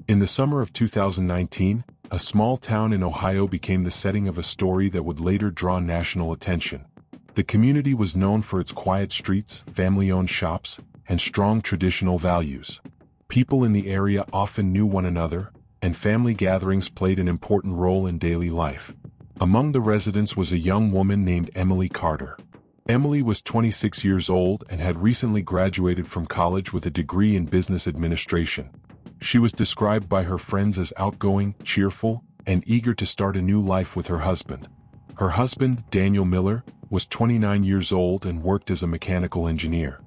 In the summer of 2019, a small town in Ohio became the setting of a story that would later draw national attention. The community was known for its quiet streets, family-owned shops, and strong traditional values. People in the area often knew one another, and family gatherings played an important role in daily life. Among the residents was a young woman named Emily Carter. Emily was 26 years old and had recently graduated from college with a degree in business administration. She was described by her friends as outgoing, cheerful, and eager to start a new life with her husband. Her husband, Daniel Miller, was 29 years old and worked as a mechanical engineer.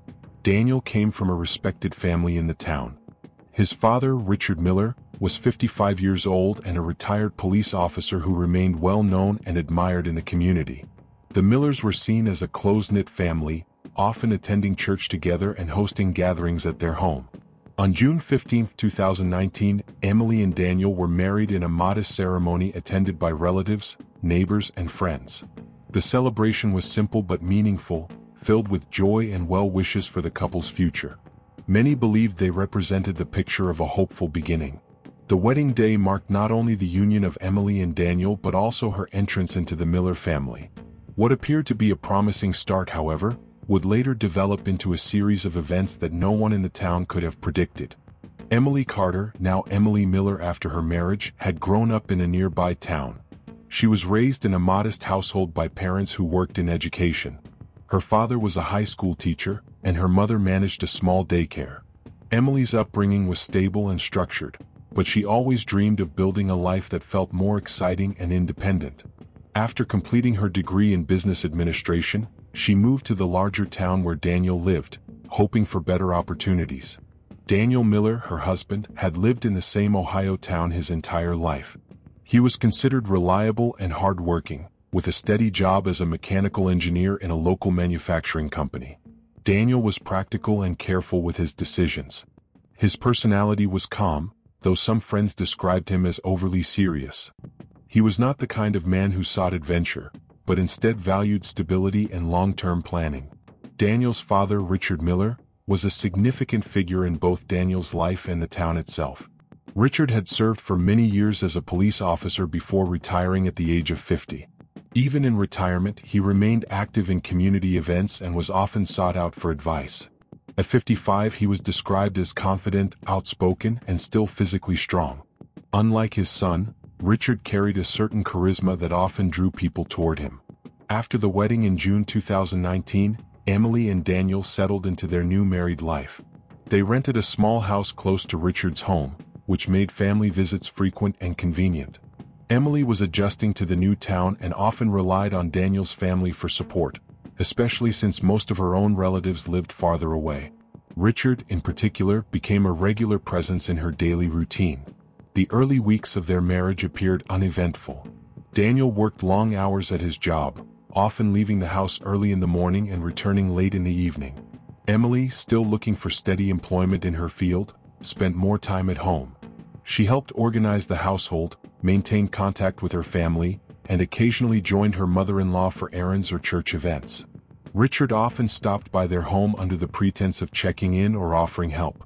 Daniel came from a respected family in the town. His father, Richard Miller, was 55 years old and a retired police officer who remained well known and admired in the community. The Millers were seen as a close-knit family, often attending church together and hosting gatherings at their home. On June 15, 2019, Emily and Daniel were married in a modest ceremony attended by relatives, neighbors, and friends. The celebration was simple but meaningful, filled with joy and well wishes for the couple's future. Many believed they represented the picture of a hopeful beginning. The wedding day marked not only the union of Emily and Daniel but also her entrance into the Miller family. What appeared to be a promising start, however, would later develop into a series of events that no one in the town could have predicted. Emily Carter, now Emily Miller after her marriage, had grown up in a nearby town. She was raised in a modest household by parents who worked in education. Her father was a high school teacher, and her mother managed a small daycare. Emily's upbringing was stable and structured, but she always dreamed of building a life that felt more exciting and independent. After completing her degree in business administration, she moved to the larger town where Daniel lived, hoping for better opportunities. Daniel Miller, her husband, had lived in the same Ohio town his entire life. He was considered reliable and hardworking, with a steady job as a mechanical engineer in a local manufacturing company. Daniel was practical and careful with his decisions. His personality was calm, though some friends described him as overly serious. He was not the kind of man who sought adventure, but instead valued stability and long-term planning. Daniel's father, Richard Miller, was a significant figure in both Daniel's life and the town itself. Richard had served for many years as a police officer before retiring at the age of 50. Even in retirement, he remained active in community events and was often sought out for advice. At 55, he was described as confident, outspoken, and still physically strong. Unlike his son, Richard carried a certain charisma that often drew people toward him. After the wedding in June 2019, Emily and Daniel settled into their new married life. They rented a small house close to Richard's home, which made family visits frequent and convenient. Emily was adjusting to the new town and often relied on Daniel's family for support, especially since most of her own relatives lived farther away. Richard, in particular, became a regular presence in her daily routine. The early weeks of their marriage appeared uneventful. Daniel worked long hours at his job, often leaving the house early in the morning and returning late in the evening. Emily, still looking for steady employment in her field, spent more time at home. She helped organize the household, maintained contact with her family, and occasionally joined her mother-in-law for errands or church events. Richard often stopped by their home under the pretense of checking in or offering help.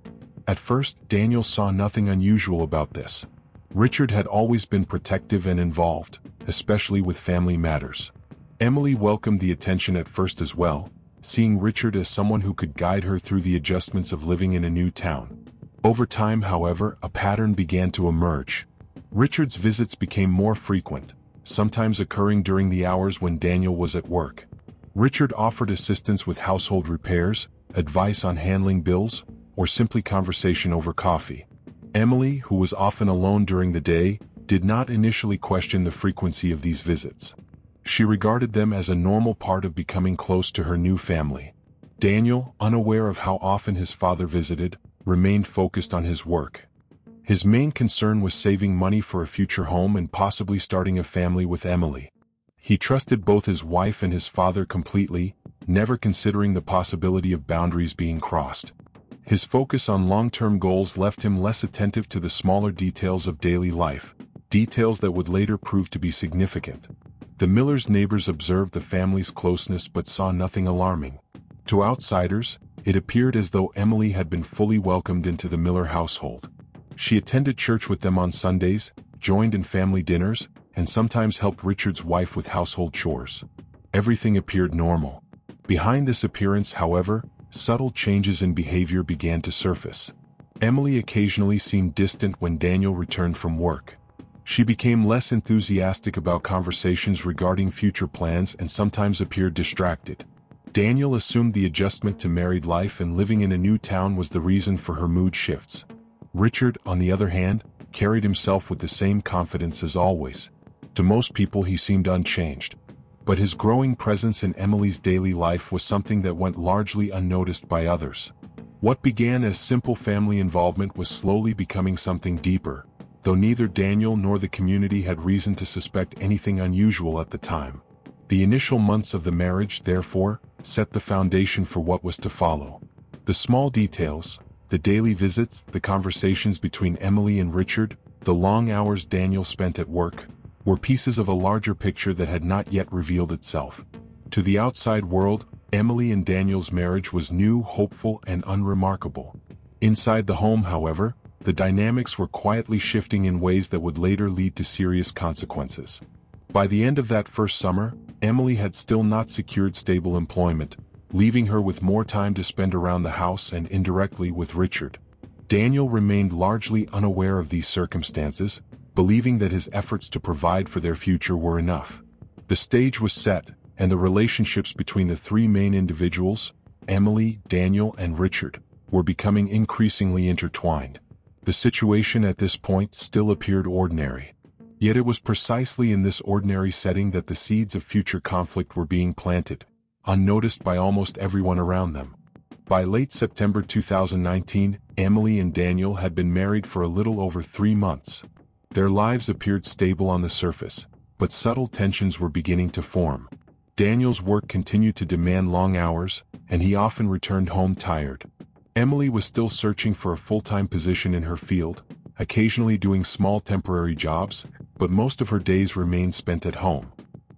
At first, Daniel saw nothing unusual about this. Richard had always been protective and involved, especially with family matters. Emily welcomed the attention at first as well, seeing Richard as someone who could guide her through the adjustments of living in a new town. Over time, however, a pattern began to emerge. Richard's visits became more frequent, sometimes occurring during the hours when Daniel was at work. Richard offered assistance with household repairs, advice on handling bills, or simply conversation over coffee. Emily, who was often alone during the day, did not initially question the frequency of these visits. She regarded them as a normal part of becoming close to her new family. Daniel, unaware of how often his father visited, remained focused on his work. His main concern was saving money for a future home and possibly starting a family with Emily. He trusted both his wife and his father completely, never considering the possibility of boundaries being crossed. His focus on long-term goals left him less attentive to the smaller details of daily life, details that would later prove to be significant. The Millers' neighbors observed the family's closeness but saw nothing alarming. To outsiders, it appeared as though Emily had been fully welcomed into the Miller household. She attended church with them on Sundays, joined in family dinners, and sometimes helped Richard's wife with household chores. Everything appeared normal. Behind this appearance, however, subtle changes in behavior began to surface. Emily occasionally seemed distant when Daniel returned from work. She became less enthusiastic about conversations regarding future plans and sometimes appeared distracted. Daniel assumed the adjustment to married life and living in a new town was the reason for her mood shifts. Richard, on the other hand, carried himself with the same confidence as always. To most people he seemed unchanged. But his growing presence in Emily's daily life was something that went largely unnoticed by others. What began as simple family involvement was slowly becoming something deeper, though neither Daniel nor the community had reason to suspect anything unusual at the time. The initial months of the marriage, therefore, set the foundation for what was to follow. The small details, the daily visits, the conversations between Emily and Richard, the long hours Daniel spent at work, were pieces of a larger picture that had not yet revealed itself. To the outside world, Emily and Daniel's marriage was new, hopeful, and unremarkable. Inside the home, however, the dynamics were quietly shifting in ways that would later lead to serious consequences. By the end of that first summer, Emily had still not secured stable employment, leaving her with more time to spend around the house and indirectly with Richard. Daniel remained largely unaware of these circumstances, believing that his efforts to provide for their future were enough. The stage was set, and the relationships between the three main individuals, Emily, Daniel, and Richard, were becoming increasingly intertwined. The situation at this point still appeared ordinary. Yet it was precisely in this ordinary setting that the seeds of future conflict were being planted, unnoticed by almost everyone around them. By late September 2019, Emily and Daniel had been married for a little over 3 months. Their lives appeared stable on the surface, but subtle tensions were beginning to form. Daniel's work continued to demand long hours, and he often returned home tired. Emily was still searching for a full-time position in her field, occasionally doing small temporary jobs, but most of her days remained spent at home.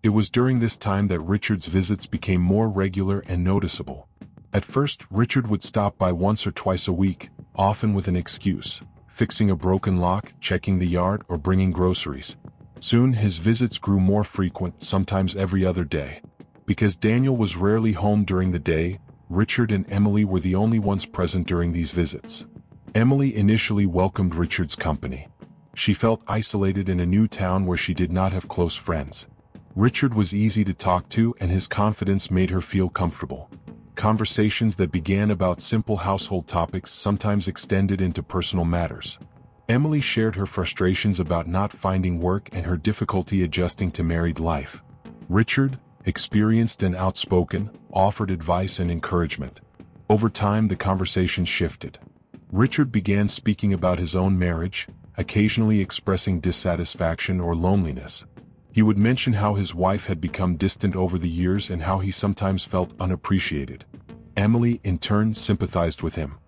It was during this time that Richard's visits became more regular and noticeable. At first, Richard would stop by once or twice a week, often with an excuse: fixing a broken lock, checking the yard, or bringing groceries. Soon his visits grew more frequent, sometimes every other day. Because Daniel was rarely home during the day, Richard and Emily were the only ones present during these visits. Emily initially welcomed Richard's company. She felt isolated in a new town where she did not have close friends. Richard was easy to talk to and his confidence made her feel comfortable. Conversations that began about simple household topics sometimes extended into personal matters. Emily shared her frustrations about not finding work and her difficulty adjusting to married life. Richard, experienced and outspoken, offered advice and encouragement. Over time, the conversation shifted. Richard began speaking about his own marriage, occasionally expressing dissatisfaction or loneliness. He would mention how his wife had become distant over the years and how he sometimes felt unappreciated. Emily, in turn, sympathized with him.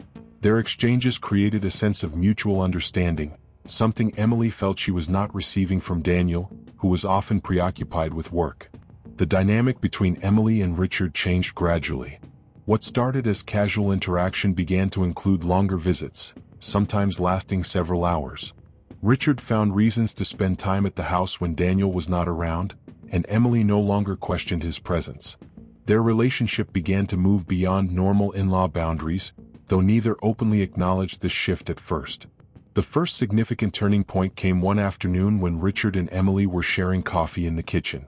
Their exchanges created a sense of mutual understanding, something Emily felt she was not receiving from Daniel, who was often preoccupied with work. The dynamic between Emily and Richard changed gradually. What started as casual interaction began to include longer visits, sometimes lasting several hours. Richard found reasons to spend time at the house when Daniel was not around, and Emily no longer questioned his presence. Their relationship began to move beyond normal in-law boundaries, though neither openly acknowledged this shift at first. The first significant turning point came one afternoon when Richard and Emily were sharing coffee in the kitchen.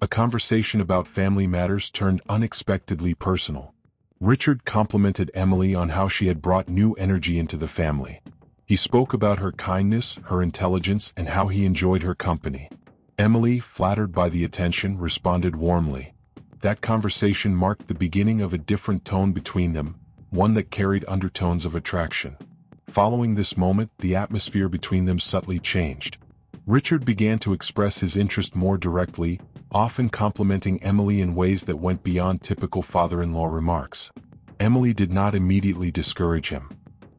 A conversation about family matters turned unexpectedly personal. Richard complimented Emily on how she had brought new energy into the family. He spoke about her kindness, her intelligence, and how he enjoyed her company. Emily, flattered by the attention, responded warmly. That conversation marked the beginning of a different tone between them, one that carried undertones of attraction. Following this moment, the atmosphere between them subtly changed. Richard began to express his interest more directly, often complimenting Emily in ways that went beyond typical father-in-law remarks. Emily did not immediately discourage him.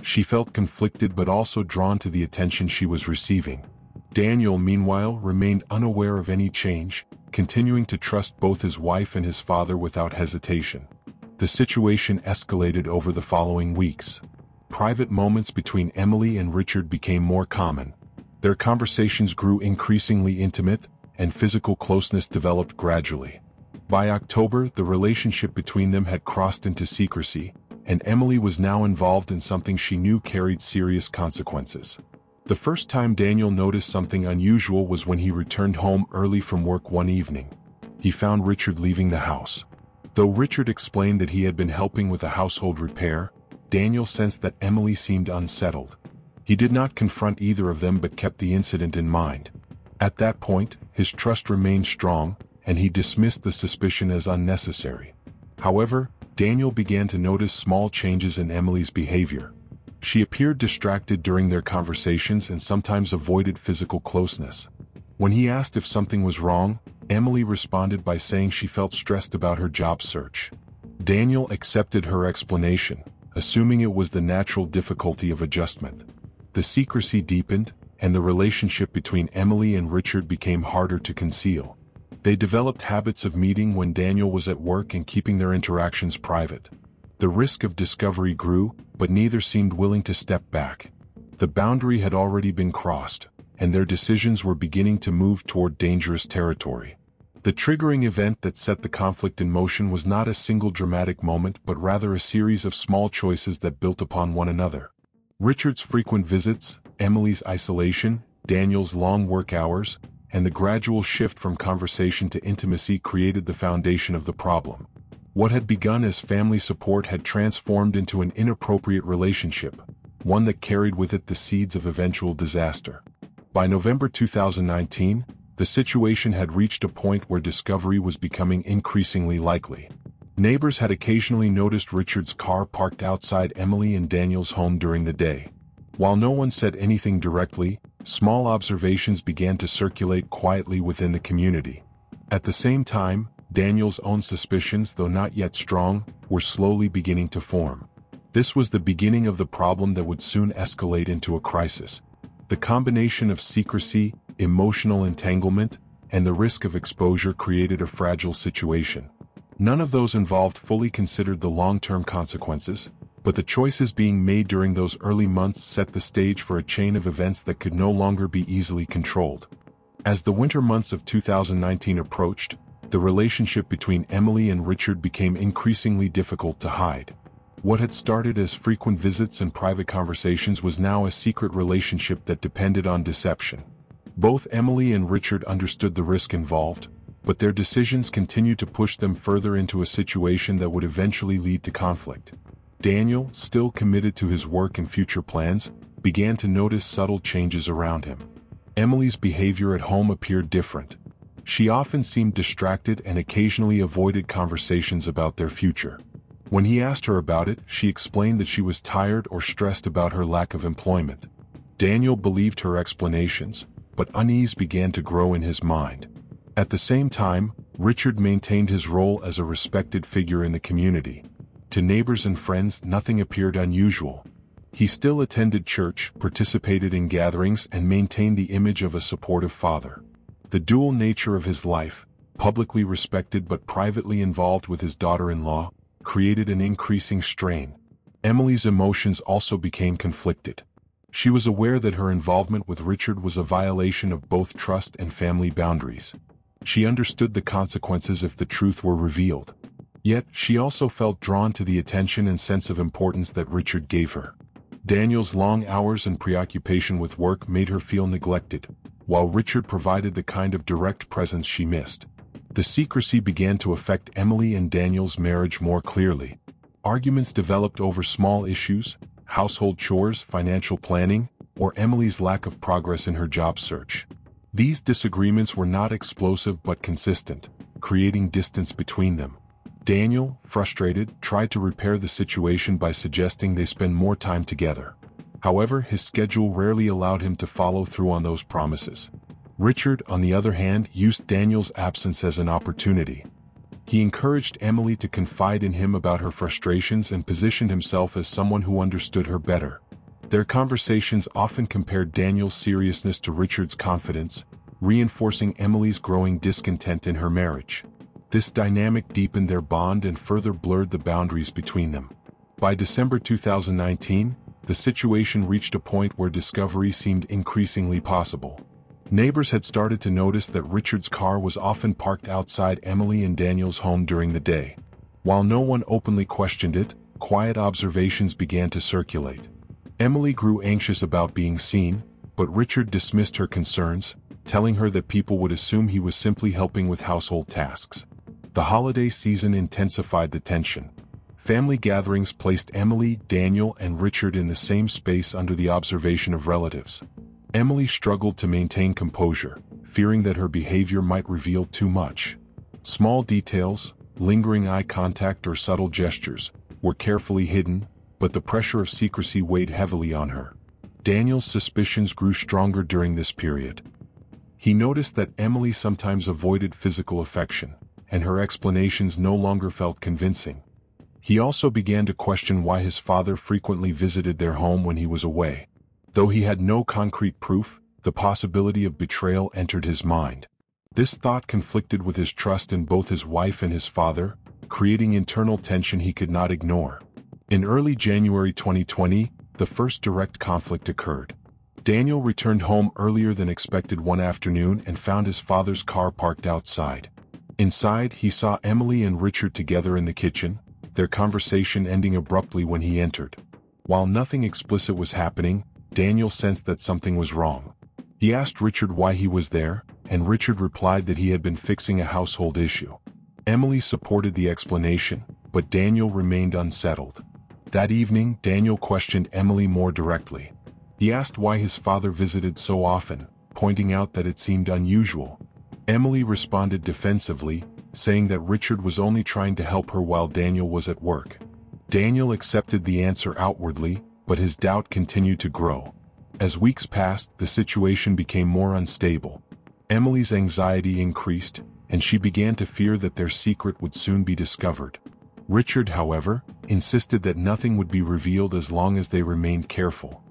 She felt conflicted but also drawn to the attention she was receiving. Daniel, meanwhile, remained unaware of any change, continuing to trust both his wife and his father without hesitation. The situation escalated over the following weeks. private moments between Emily and Richard became more common. Their conversations grew increasingly intimate, and physical closeness developed gradually. By October, the relationship between them had crossed into secrecy, and Emily was now involved in something she knew carried serious consequences. The first time Daniel noticed something unusual was when he returned home early from work one evening. He found Richard leaving the house. Though Richard explained that he had been helping with a household repair, Daniel sensed that Emily seemed unsettled. He did not confront either of them but kept the incident in mind. At that point, his trust remained strong, and he dismissed the suspicion as unnecessary. However, Daniel began to notice small changes in Emily's behavior. She appeared distracted during their conversations and sometimes avoided physical closeness. When he asked if something was wrong, Emily responded by saying she felt stressed about her job search. Daniel accepted her explanation, assuming it was the natural difficulty of adjustment. The secrecy deepened, and the relationship between Emily and Richard became harder to conceal. They developed habits of meeting when Daniel was at work and keeping their interactions private. The risk of discovery grew, but neither seemed willing to step back. The boundary had already been crossed, and their decisions were beginning to move toward dangerous territory. The triggering event that set the conflict in motion was not a single dramatic moment but rather a series of small choices that built upon one another. Richard's frequent visits, Emily's isolation, Daniel's long work hours, and the gradual shift from conversation to intimacy created the foundation of the problem. What had begun as family support had transformed into an inappropriate relationship, one that carried with it the seeds of eventual disaster. By November 2019, the situation had reached a point where discovery was becoming increasingly likely. Neighbors had occasionally noticed Richard's car parked outside Emily and Daniel's home during the day. While no one said anything directly, small observations began to circulate quietly within the community. At the same time, Daniel's own suspicions, though not yet strong, were slowly beginning to form. This was the beginning of the problem that would soon escalate into a crisis. The combination of secrecy, emotional entanglement, and the risk of exposure created a fragile situation. None of those involved fully considered the long-term consequences, but the choices being made during those early months set the stage for a chain of events that could no longer be easily controlled. As the winter months of 2019 approached, the relationship between Emily and Richard became increasingly difficult to hide. What had started as frequent visits and private conversations was now a secret relationship that depended on deception. Both Emily and Richard understood the risk involved, but their decisions continued to push them further into a situation that would eventually lead to conflict. Daniel, still committed to his work and future plans, began to notice subtle changes around him. Emily's behavior at home appeared different. She often seemed distracted and occasionally avoided conversations about their future. When he asked her about it, she explained that she was tired or stressed about her lack of employment. Daniel believed her explanations, but unease began to grow in his mind. At the same time, Richard maintained his role as a respected figure in the community. To neighbors and friends, nothing appeared unusual. He still attended church, participated in gatherings, and maintained the image of a supportive father. The dual nature of his life, publicly respected but privately involved with his daughter-in-law, created an increasing strain. Emily's emotions also became conflicted. She was aware that her involvement with Richard was a violation of both trust and family boundaries. She understood the consequences if the truth were revealed. Yet, she also felt drawn to the attention and sense of importance that Richard gave her. Daniel's long hours and preoccupation with work made her feel neglected, while Richard provided the kind of direct presence she missed. The secrecy began to affect Emily and Daniel's marriage more clearly. Arguments developed over small issues, household chores, financial planning, or Emily's lack of progress in her job search. These disagreements were not explosive but consistent, creating distance between them. Daniel, frustrated, tried to repair the situation by suggesting they spend more time together. However, his schedule rarely allowed him to follow through on those promises. Richard, on the other hand, used Daniel's absence as an opportunity. He encouraged Emily to confide in him about her frustrations and positioned himself as someone who understood her better. Their conversations often compared Daniel's seriousness to Richard's confidence, reinforcing Emily's growing discontent in her marriage. This dynamic deepened their bond and further blurred the boundaries between them. By December 2019, the situation reached a point where discovery seemed increasingly possible. Neighbors had started to notice that Richard's car was often parked outside Emily and Daniel's home during the day. While no one openly questioned it, quiet observations began to circulate. Emily grew anxious about being seen, but Richard dismissed her concerns, telling her that people would assume he was simply helping with household tasks. The holiday season intensified the tension. Family gatherings placed Emily, Daniel, and Richard in the same space under the observation of relatives. Emily struggled to maintain composure, fearing that her behavior might reveal too much. Small details, lingering eye contact or subtle gestures, were carefully hidden, but the pressure of secrecy weighed heavily on her. Daniel's suspicions grew stronger during this period. He noticed that Emily sometimes avoided physical affection, and her explanations no longer felt convincing. He also began to question why his father frequently visited their home when he was away. Though he had no concrete proof, the possibility of betrayal entered his mind. This thought conflicted with his trust in both his wife and his father, creating internal tension he could not ignore. In early January 2020, the first direct conflict occurred. Daniel returned home earlier than expected one afternoon and found his father's car parked outside. Inside, he saw Emily and Richard together in the kitchen, their conversation ending abruptly when he entered. While nothing explicit was happening, Daniel sensed that something was wrong. He asked Richard why he was there, and Richard replied that he had been fixing a household issue. Emily supported the explanation, but Daniel remained unsettled. That evening, Daniel questioned Emily more directly. He asked why his father visited so often, pointing out that it seemed unusual. Emily responded defensively, saying that Richard was only trying to help her while Daniel was at work. Daniel accepted the answer outwardly, but his doubt continued to grow. As weeks passed, the situation became more unstable. Emily's anxiety increased, and she began to fear that their secret would soon be discovered. Richard, however, insisted that nothing would be revealed as long as they remained careful.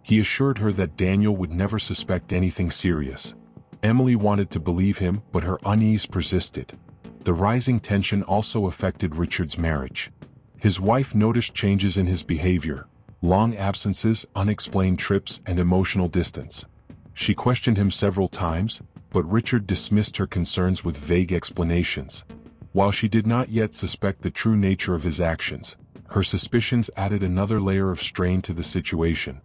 He assured her that Daniel would never suspect anything serious. Emily wanted to believe him, but her unease persisted. The rising tension also affected Richard's marriage. His wife noticed changes in his behavior: long absences, unexplained trips, and emotional distance. She questioned him several times, but Richard dismissed her concerns with vague explanations. While she did not yet suspect the true nature of his actions, her suspicions added another layer of strain to the situation.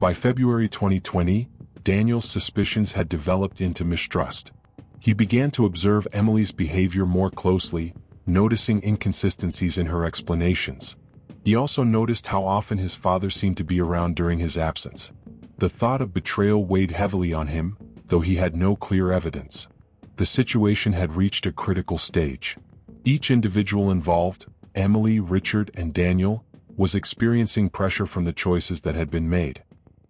By February 2020, Daniel's suspicions had developed into mistrust. He began to observe Emily's behavior more closely, noticing inconsistencies in her explanations. He also noticed how often his father seemed to be around during his absence. The thought of betrayal weighed heavily on him, though he had no clear evidence. The situation had reached a critical stage. Each individual involved, Emily, Richard, and Daniel, was experiencing pressure from the choices that had been made.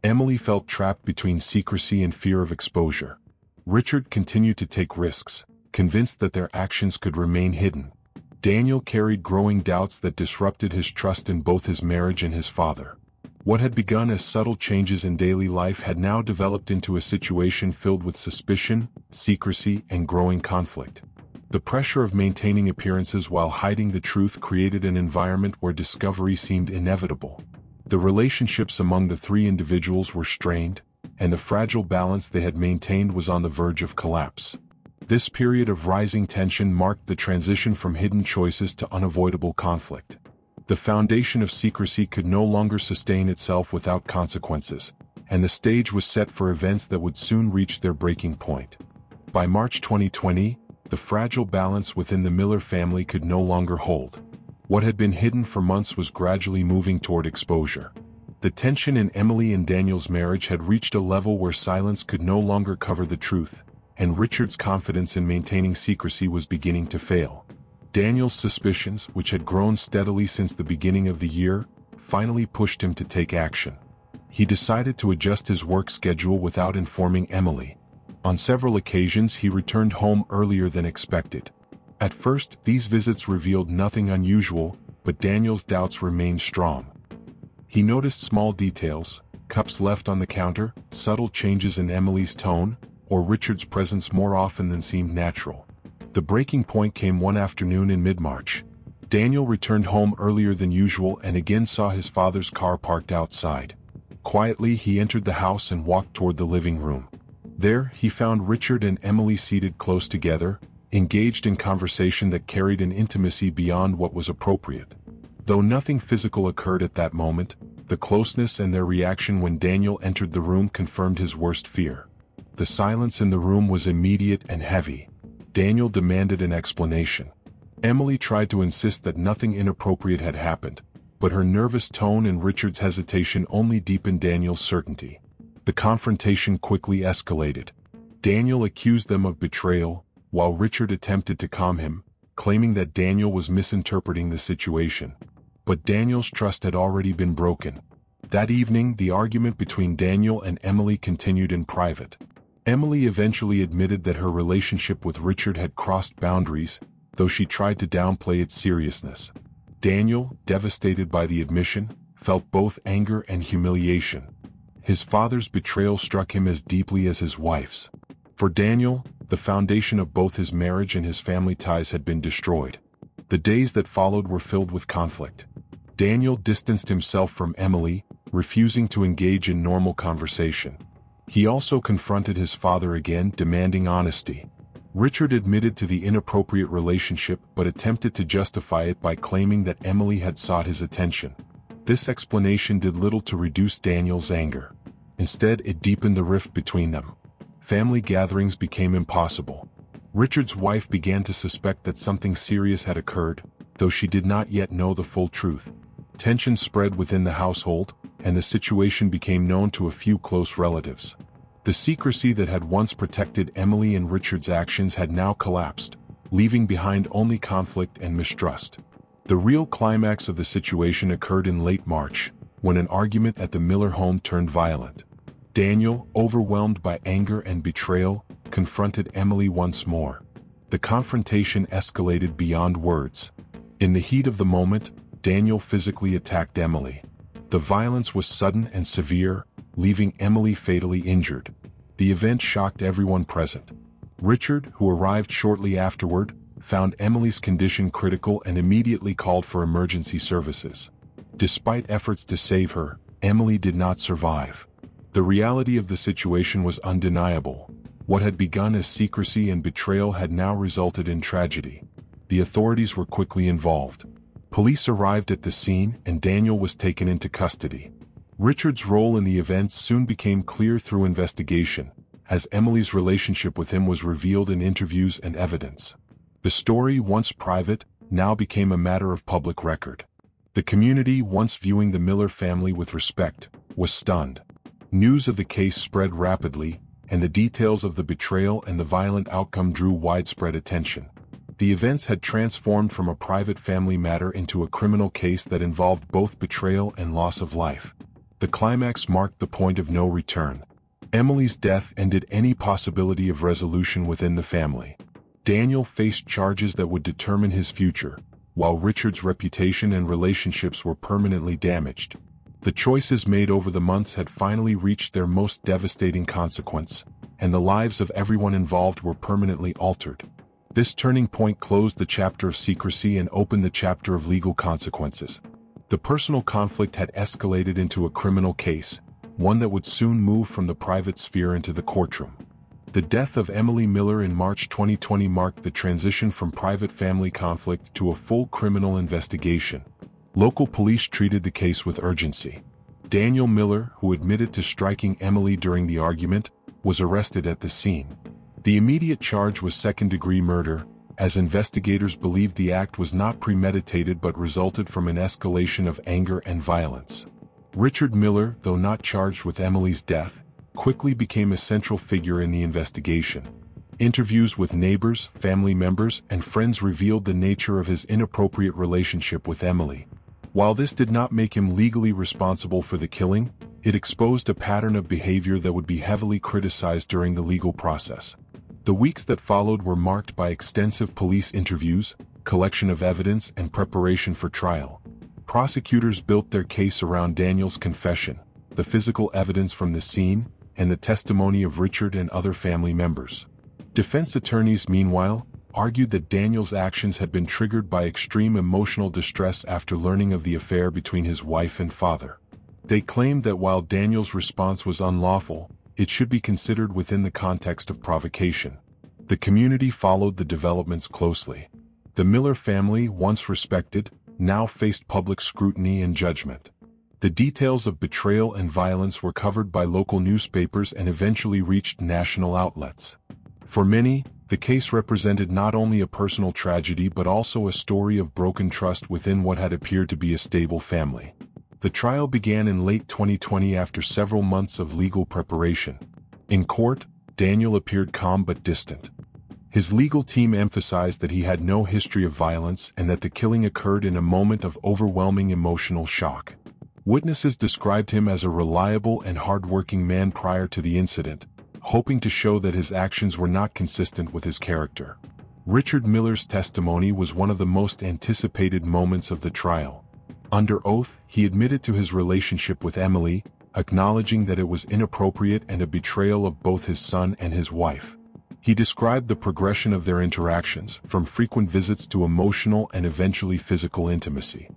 Emily felt trapped between secrecy and fear of exposure. Richard continued to take risks, convinced that their actions could remain hidden. Daniel carried growing doubts that disrupted his trust in both his marriage and his father. What had begun as subtle changes in daily life had now developed into a situation filled with suspicion, secrecy, and growing conflict. The pressure of maintaining appearances while hiding the truth created an environment where discovery seemed inevitable. The relationships among the three individuals were strained, and the fragile balance they had maintained was on the verge of collapse. This period of rising tension marked the transition from hidden choices to unavoidable conflict. The foundation of secrecy could no longer sustain itself without consequences, and the stage was set for events that would soon reach their breaking point. By March 2020, the fragile balance within the Miller family could no longer hold. What had been hidden for months was gradually moving toward exposure. The tension in Emily and Daniel's marriage had reached a level where silence could no longer cover the truth, and Richard's confidence in maintaining secrecy was beginning to fail. Daniel's suspicions, which had grown steadily since the beginning of the year, finally pushed him to take action. He decided to adjust his work schedule without informing Emily. On several occasions he returned home earlier than expected. At first, these visits revealed nothing unusual, but Daniel's doubts remained strong. He noticed small details: cups left on the counter, subtle changes in Emily's tone, or Richard's presence more often than seemed natural. The breaking point came one afternoon in mid-March. Daniel returned home earlier than usual and again saw his father's car parked outside. Quietly, he entered the house and walked toward the living room. There, he found Richard and Emily seated close together, engaged in conversation that carried an intimacy beyond what was appropriate. Though nothing physical occurred at that moment, the closeness and their reaction when Daniel entered the room confirmed his worst fear. The silence in the room was immediate and heavy. Daniel demanded an explanation. Emily tried to insist that nothing inappropriate had happened, but her nervous tone and Richard's hesitation only deepened Daniel's certainty. The confrontation quickly escalated. Daniel accused them of betrayal, while Richard attempted to calm him, claiming that Daniel was misinterpreting the situation. But Daniel's trust had already been broken. That evening, the argument between Daniel and Emily continued in private. Emily eventually admitted that her relationship with Richard had crossed boundaries, though she tried to downplay its seriousness. Daniel, devastated by the admission, felt both anger and humiliation. His father's betrayal struck him as deeply as his wife's. For Daniel, the foundation of both his marriage and his family ties had been destroyed. The days that followed were filled with conflict. Daniel distanced himself from Emily, refusing to engage in normal conversation. He also confronted his father again, demanding honesty. Richard admitted to the inappropriate relationship but attempted to justify it by claiming that Emily had sought his attention. This explanation did little to reduce Daniel's anger. Instead, it deepened the rift between them. Family gatherings became impossible. Richard's wife began to suspect that something serious had occurred, though she did not yet know the full truth. Tension spread within the household, and the situation became known to a few close relatives. The secrecy that had once protected Emily and Richard's actions had now collapsed, leaving behind only conflict and mistrust. The real climax of the situation occurred in late March, when an argument at the Miller home turned violent. Daniel, overwhelmed by anger and betrayal, confronted Emily once more. The confrontation escalated beyond words. In the heat of the moment, Daniel physically attacked Emily. The violence was sudden and severe, leaving Emily fatally injured. The event shocked everyone present. Richard, who arrived shortly afterward, found Emily's condition critical and immediately called for emergency services. Despite efforts to save her, Emily did not survive. The reality of the situation was undeniable. What had begun as secrecy and betrayal had now resulted in tragedy. The authorities were quickly involved. Police arrived at the scene and Daniel was taken into custody. Richard's role in the events soon became clear through investigation, as Emily's relationship with him was revealed in interviews and evidence. The story, once private, now became a matter of public record. The community, once viewing the Miller family with respect, was stunned. News of the case spread rapidly, and the details of the betrayal and the violent outcome drew widespread attention. The events had transformed from a private family matter into a criminal case that involved both betrayal and loss of life. The climax marked the point of no return. Emily's death ended any possibility of resolution within the family. Daniel faced charges that would determine his future, while Richard's reputation and relationships were permanently damaged. The choices made over the months had finally reached their most devastating consequence, and the lives of everyone involved were permanently altered. This turning point closed the chapter of secrecy and opened the chapter of legal consequences. The personal conflict had escalated into a criminal case, one that would soon move from the private sphere into the courtroom. The death of Emily Miller in March 2020 marked the transition from private family conflict to a full criminal investigation. Local police treated the case with urgency. Daniel Miller, who admitted to striking Emily during the argument, was arrested at the scene. The immediate charge was second-degree murder, as investigators believed the act was not premeditated but resulted from an escalation of anger and violence. Richard Miller, though not charged with Emily's death, quickly became a central figure in the investigation. Interviews with neighbors, family members, and friends revealed the nature of his inappropriate relationship with Emily. While this did not make him legally responsible for the killing, it exposed a pattern of behavior that would be heavily criticized during the legal process. The weeks that followed were marked by extensive police interviews, collection of evidence, and preparation for trial. Prosecutors built their case around Daniel's confession, the physical evidence from the scene, and the testimony of Richard and other family members. Defense attorneys, meanwhile, argued that Daniel's actions had been triggered by extreme emotional distress after learning of the affair between his wife and father. They claimed that while Daniel's response was unlawful, it should be considered within the context of provocation. The community followed the developments closely. The Miller family, once respected, now faced public scrutiny and judgment. The details of betrayal and violence were covered by local newspapers and eventually reached national outlets. For many, the case represented not only a personal tragedy but also a story of broken trust within what had appeared to be a stable family. The trial began in late 2020 after several months of legal preparation. In court, Daniel appeared calm but distant. His legal team emphasized that he had no history of violence and that the killing occurred in a moment of overwhelming emotional shock. Witnesses described him as a reliable and hardworking man prior to the incident, hoping to show that his actions were not consistent with his character. Richard Miller's testimony was one of the most anticipated moments of the trial. Under oath, he admitted to his relationship with Emily, acknowledging that it was inappropriate and a betrayal of both his son and his wife. He described the progression of their interactions, from frequent visits to emotional and eventually physical intimacy.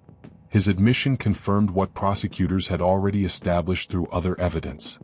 His admission confirmed what prosecutors had already established through other evidence.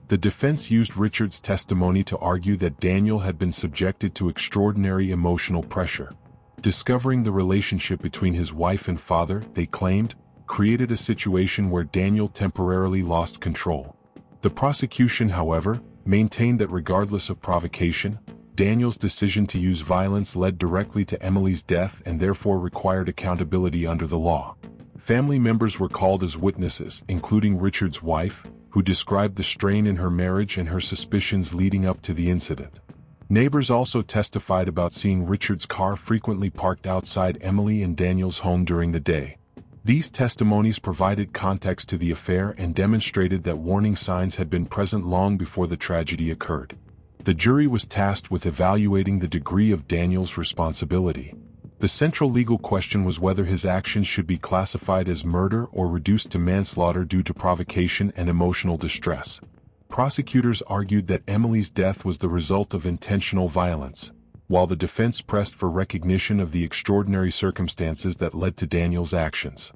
The defense used Richard's testimony to argue that Daniel had been subjected to extraordinary emotional pressure. Discovering the relationship between his wife and father, they claimed, created a situation where Daniel temporarily lost control. The prosecution, however, maintained that regardless of provocation, Daniel's decision to use violence led directly to Emily's death and therefore required accountability under the law. Family members were called as witnesses, including Richard's wife, who described the strain in her marriage and her suspicions leading up to the incident. Neighbors also testified about seeing Richard's car frequently parked outside Emily and Daniel's home during the day. These testimonies provided context to the affair and demonstrated that warning signs had been present long before the tragedy occurred. The jury was tasked with evaluating the degree of Daniel's responsibility. The central legal question was whether his actions should be classified as murder or reduced to manslaughter due to provocation and emotional distress. Prosecutors argued that Emily's death was the result of intentional violence, while the defense pressed for recognition of the extraordinary circumstances that led to Daniel's actions.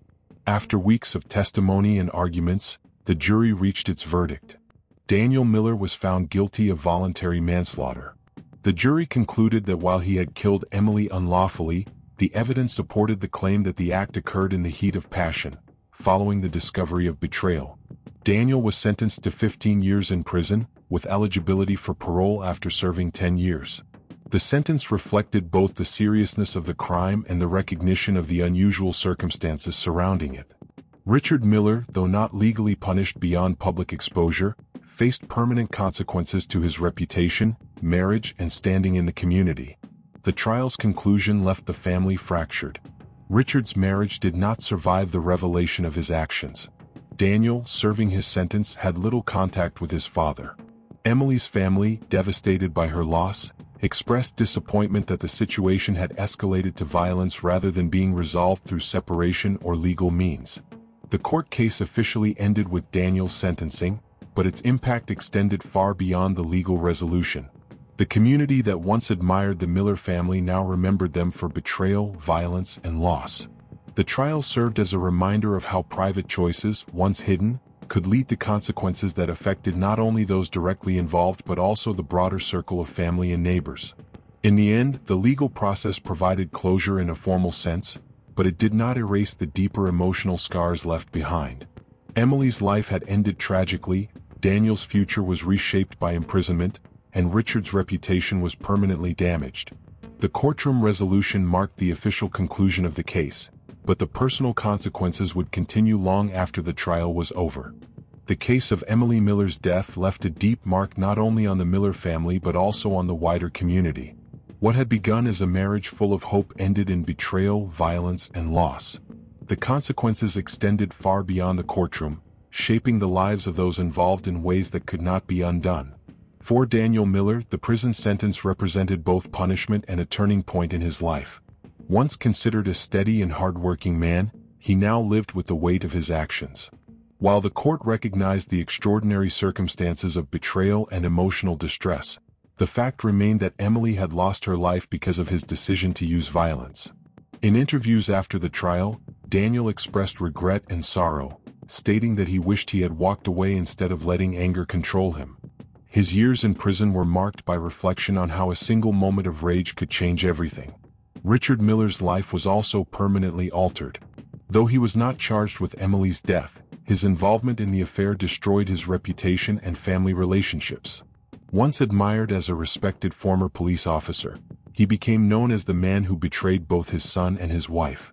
After weeks of testimony and arguments, the jury reached its verdict. Daniel Miller was found guilty of voluntary manslaughter. The jury concluded that while he had killed Emily unlawfully, the evidence supported the claim that the act occurred in the heat of passion, following the discovery of betrayal. Daniel was sentenced to 15 years in prison, with eligibility for parole after serving 10 years. The sentence reflected both the seriousness of the crime and the recognition of the unusual circumstances surrounding it. Richard Miller, though not legally punished beyond public exposure, faced permanent consequences to his reputation, marriage, and standing in the community. The trial's conclusion left the family fractured. Richard's marriage did not survive the revelation of his actions. Daniel, serving his sentence, had little contact with his father. Emily's family, devastated by her loss, expressed disappointment that the situation had escalated to violence rather than being resolved through separation or legal means. The court case officially ended with Daniel's sentencing, but its impact extended far beyond the legal resolution. The community that once admired the Miller family now remembered them for betrayal, violence, and loss. The trial served as a reminder of how private choices, once hidden, could lead to consequences that affected not only those directly involved but also the broader circle of family and neighbors. In the end, the legal process provided closure in a formal sense, but it did not erase the deeper emotional scars left behind. Emily's life had ended tragically, Daniel's future was reshaped by imprisonment, and Richard's reputation was permanently damaged. The courtroom resolution marked the official conclusion of the case, but the personal consequences would continue long after the trial was over. The case of Emily Miller's death left a deep mark not only on the Miller family but also on the wider community. What had begun as a marriage full of hope ended in betrayal, violence, and loss. The consequences extended far beyond the courtroom, shaping the lives of those involved in ways that could not be undone. For Daniel Miller, the prison sentence represented both punishment and a turning point in his life. Once considered a steady and hard-working man, he now lived with the weight of his actions. While the court recognized the extraordinary circumstances of betrayal and emotional distress, The fact remained that Emily had lost her life because of his decision to use violence. In interviews after the trial, Daniel expressed regret and sorrow, stating that he wished he had walked away instead of letting anger control him. His years in prison were marked by reflection on how a single moment of rage could change everything. Richard Miller's life was also permanently altered. Though he was not charged with Emily's death, his involvement in the affair destroyed his reputation and family relationships. Once admired as a respected former police officer, he became known as the man who betrayed both his son and his wife.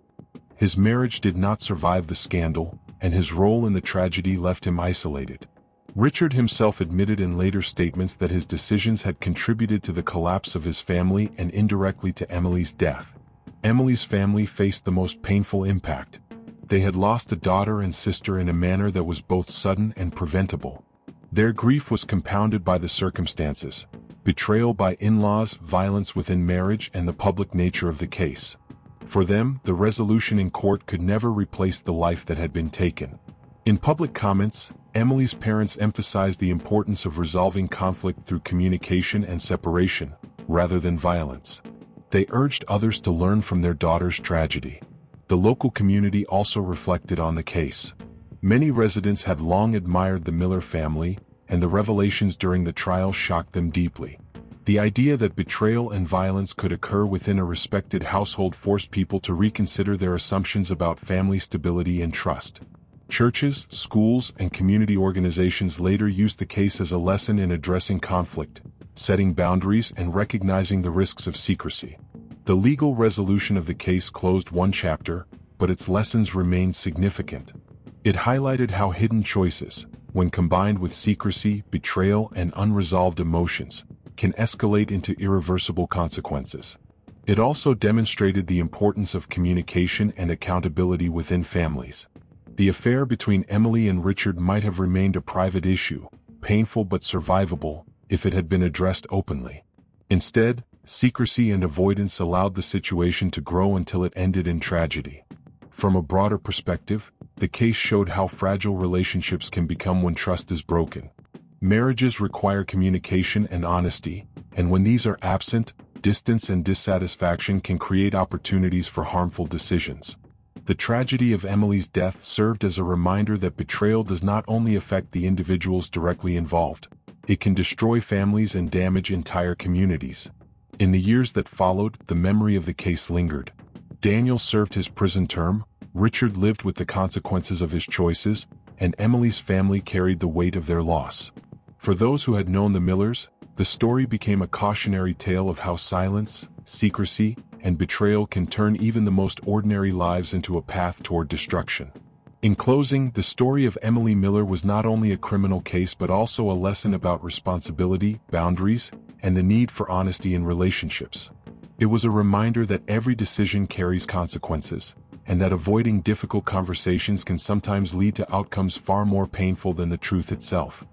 His marriage did not survive the scandal, and his role in the tragedy left him isolated. Richard himself admitted in later statements that his decisions had contributed to the collapse of his family and indirectly to Emily's death. Emily's family faced the most painful impact. They had lost a daughter and sister in a manner that was both sudden and preventable. Their grief was compounded by the circumstances: betrayal by in-laws, violence within marriage, and the public nature of the case. For them, the resolution in court could never replace the life that had been taken. In public comments, Emily's parents emphasized the importance of resolving conflict through communication and separation, rather than violence. They urged others to learn from their daughter's tragedy. The local community also reflected on the case. Many residents had long admired the Miller family, and the revelations during the trial shocked them deeply. The idea that betrayal and violence could occur within a respected household forced people to reconsider their assumptions about family stability and trust. Churches, schools, and community organizations later used the case as a lesson in addressing conflict, setting boundaries, and recognizing the risks of secrecy. The legal resolution of the case closed one chapter, but its lessons remained significant. It highlighted how hidden choices, when combined with secrecy, betrayal, and unresolved emotions, can escalate into irreversible consequences. It also demonstrated the importance of communication and accountability within families. The affair between Emily and Richard might have remained a private issue, painful but survivable, if it had been addressed openly. Instead, secrecy and avoidance allowed the situation to grow until it ended in tragedy. From a broader perspective, the case showed how fragile relationships can become when trust is broken. Marriages require communication and honesty, and when these are absent, distance and dissatisfaction can create opportunities for harmful decisions. The tragedy of Emily's death served as a reminder that betrayal does not only affect the individuals directly involved, it can destroy families and damage entire communities. In the years that followed, the memory of the case lingered. Daniel served his prison term, Richard lived with the consequences of his choices, and Emily's family carried the weight of their loss. For those who had known the Millers, the story became a cautionary tale of how silence, secrecy, and betrayal can turn even the most ordinary lives into a path toward destruction. In closing, the story of Emily Miller was not only a criminal case but also a lesson about responsibility, boundaries, and the need for honesty in relationships. It was a reminder that every decision carries consequences, and that avoiding difficult conversations can sometimes lead to outcomes far more painful than the truth itself.